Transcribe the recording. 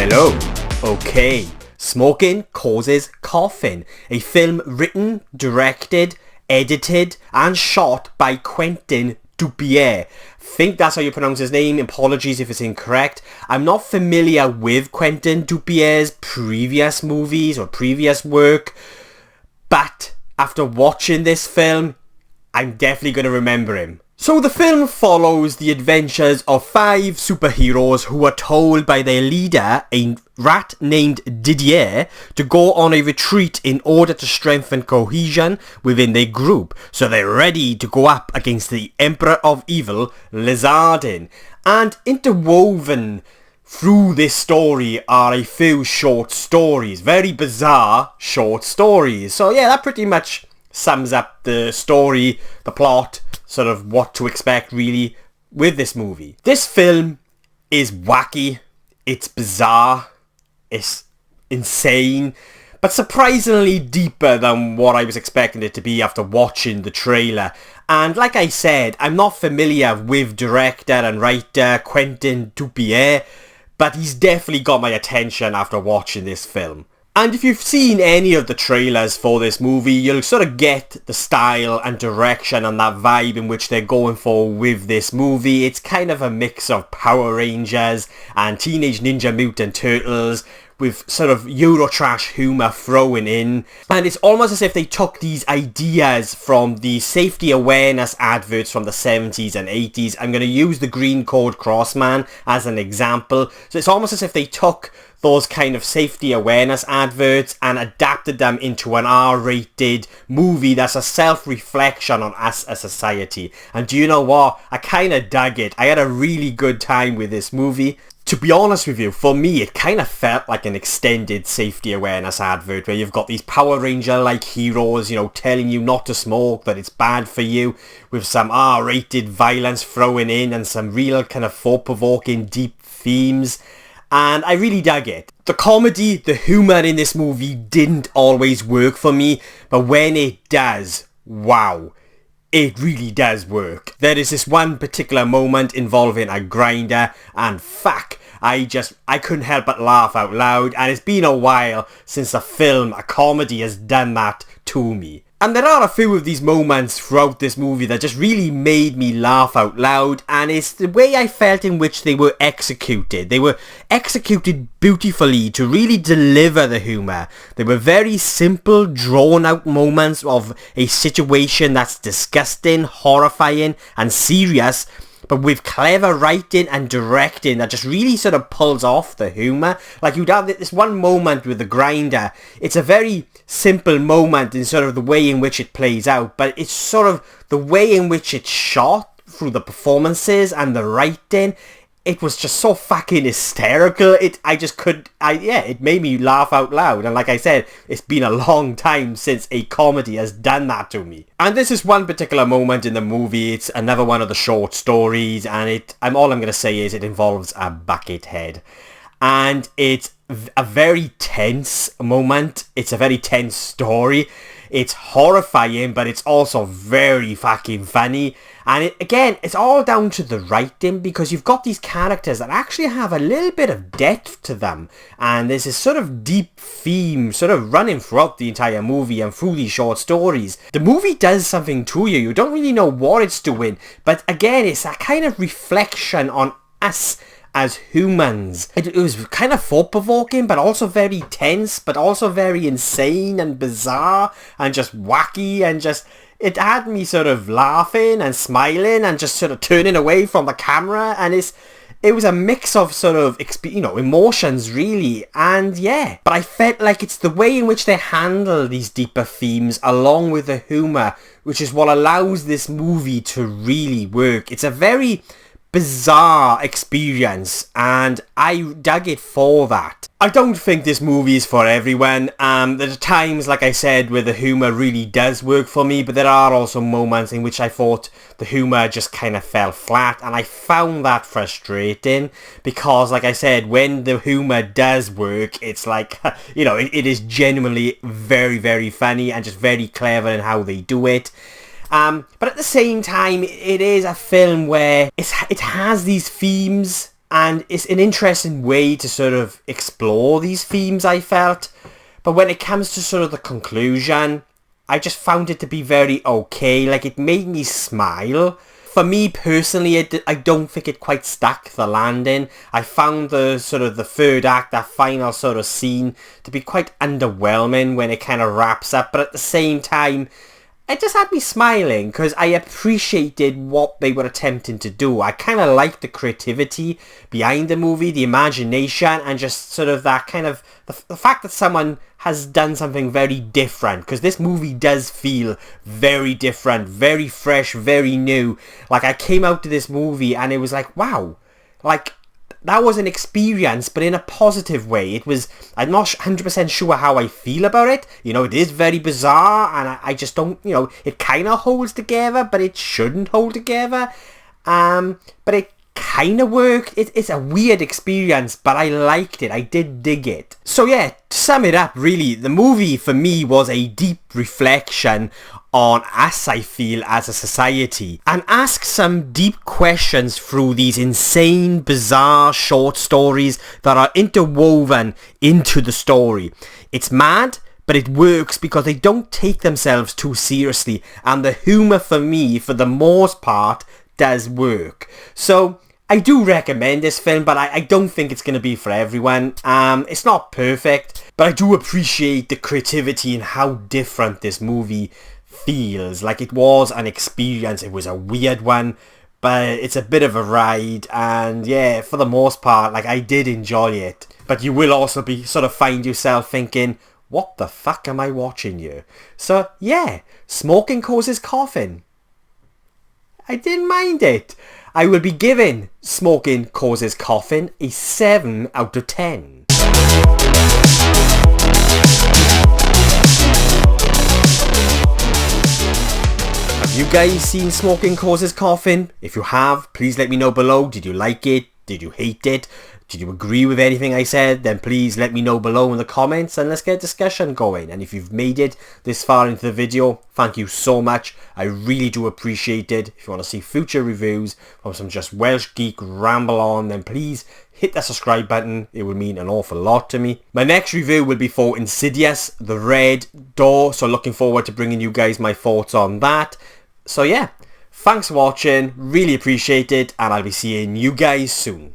Hello. Okay. Smoking Causes Coughing. A film written, directed, edited and shot by Quentin Dupieux. Think that's how you pronounce his name. Apologies if it's incorrect. I'm not familiar with Quentin Dupieux's previous movies or previous work, but after watching this film, I'm definitely going to remember him. So the film follows the adventures of 5 superheroes who are told by their leader, a rat named Didier, to go on a retreat in order to strengthen cohesion within their group. So they're ready to go up against the Emperor of Evil, Lizardin. And interwoven through this story are a few short stories. Very bizarre short stories. So yeah, that pretty much sums up the story, the plot, sort of what to expect really with this movie. This film is wacky, it's bizarre, it's insane, but surprisingly deeper than what I was expecting it to be after watching the trailer. And like I said, I'm not familiar with director and writer Quentin Dupieux, but he's definitely got my attention after watching this film. And if you've seen any of the trailers for this movie, you'll sort of get the style and direction and that vibe in which they're going for with this movie. It's kind of a mix of Power Rangers and Teenage Ninja Mutant Turtles with sort of Eurotrash humour thrown in. And it's almost as if they took these ideas from the safety awareness adverts from the 70s and 80s. I'm going to use the Green Code Crossman as an example. So it's almost as if they took those kind of safety awareness adverts and adapted them into an R-rated movie that's a self-reflection on us as society. And do you know what? I kind of dug it. I had a really good time with this movie. To be honest with you, for me, it kind of felt like an extended safety awareness advert where you've got these Power Ranger-like heroes, you know, telling you not to smoke, that it's bad for you, with some R-rated violence thrown in and some real kind of thought-provoking deep themes. And I really dug it. The comedy, the humour in this movie didn't always work for me, but when it does, wow, it really does work. There is this one particular moment involving a grinder, and fuck, I couldn't help but laugh out loud, and it's been a while since a comedy has done that to me. And there are a few of these moments throughout this movie that just really made me laugh out loud, and it's the way I felt in which they were executed. They were executed beautifully to really deliver the humour. They were very simple, drawn out moments of a situation that's disgusting, horrifying and serious, but with clever writing and directing that just really sort of pulls off the humour. Like you'd have this one moment with the grinder. It's a very simple moment in sort of the way in which it plays out, but it's sort of the way in which it's shot through the performances and the writing. It was just so fucking hysterical. It made me laugh out loud. And like I said, it's been a long time since a comedy has done that to me. And this is one particular moment in the movie. It's another one of the short stories. And all I'm going to say is it involves a bucket head. And it's a very tense moment. It's a very tense story. It's horrifying, but it's also very fucking funny. And it's all down to the writing, because you've got these characters that actually have a little bit of depth to them. And there's this sort of deep theme sort of running throughout the entire movie and through these short stories. The movie does something to you. You don't really know what it's doing. But again, it's a kind of reflection on us as humans. It was kind of thought-provoking, but also very tense, but also very insane and bizarre and just wacky, and just it had me sort of laughing and smiling and just sort of turning away from the camera. And it was a mix of sort of emotions really. And yeah, but I felt like it's the way in which they handle these deeper themes along with the humour, which is what allows this movie to really work. It's a very bizarre experience, and I dug it for that. I don't think this movie is for everyone. There are times, like I said, where the humour really does work for me, but there are also moments in which I thought the humour just kind of fell flat, and I found that frustrating, because like I said, when the humour does work, it's like, it is genuinely very, very funny and just very clever in how they do it. But at the same time, it is a film where it has these themes And it's an interesting way to sort of explore these themes, I felt. But when it comes to sort of the conclusion, I just found it to be very okay. Like, it made me smile. For me personally, I don't think it quite stuck the landing. I found the sort of the third act, that final sort of scene, to be quite underwhelming when it kind of wraps up. But at the same time, it just had me smiling because I appreciated what they were attempting to do. I kind of liked the creativity behind the movie, the imagination, and just sort of that kind of the fact that someone has done something very different, because this movie does feel very different, very fresh, very new. Like, I came out to this movie and it was like, wow, like, that was an experience, but in a positive way. It was, I'm not 100% sure how I feel about it. You know, it is very bizarre, and I just don't, you know, it kind of holds together, but it shouldn't hold together. But it kind of worked. It's a weird experience, but I liked it. I did dig it. So yeah, to sum it up, really, the movie for me was a deep reflection on us, I feel, as a society, and ask some deep questions through these insane, bizarre short stories that are interwoven into the story. It's mad, but it works because they don't take themselves too seriously, and the humour for me, for the most part, does work. So I do recommend this film, but I don't think it's going to be for everyone. It's not perfect, but I do appreciate the creativity and how different this movie feels. Like, it was an experience. It was a weird one, but it's a bit of a ride, and yeah, for the most part, like, I did enjoy it. But you will also be sort of find yourself thinking, what the fuck am I watching here? So yeah, Smoking Causes Coughing. I didn't mind it. I will be giving Smoking Causes Coughing a 7 out of 10. Have you guys seen Smoking Causes Coughing? If you have, please let me know below. Did you like it? Did you hate it? Did you agree with anything I said? Then please let me know below in the comments and let's get a discussion going. And if you've made it this far into the video, thank you so much. I really do appreciate it. If you want to see future reviews from some just Welsh geek ramble on, then please hit that subscribe button. It would mean an awful lot to me. My next review will be for Insidious, The Red Door. So looking forward to bringing you guys my thoughts on that. So yeah, thanks for watching. Really appreciate it. And I'll be seeing you guys soon.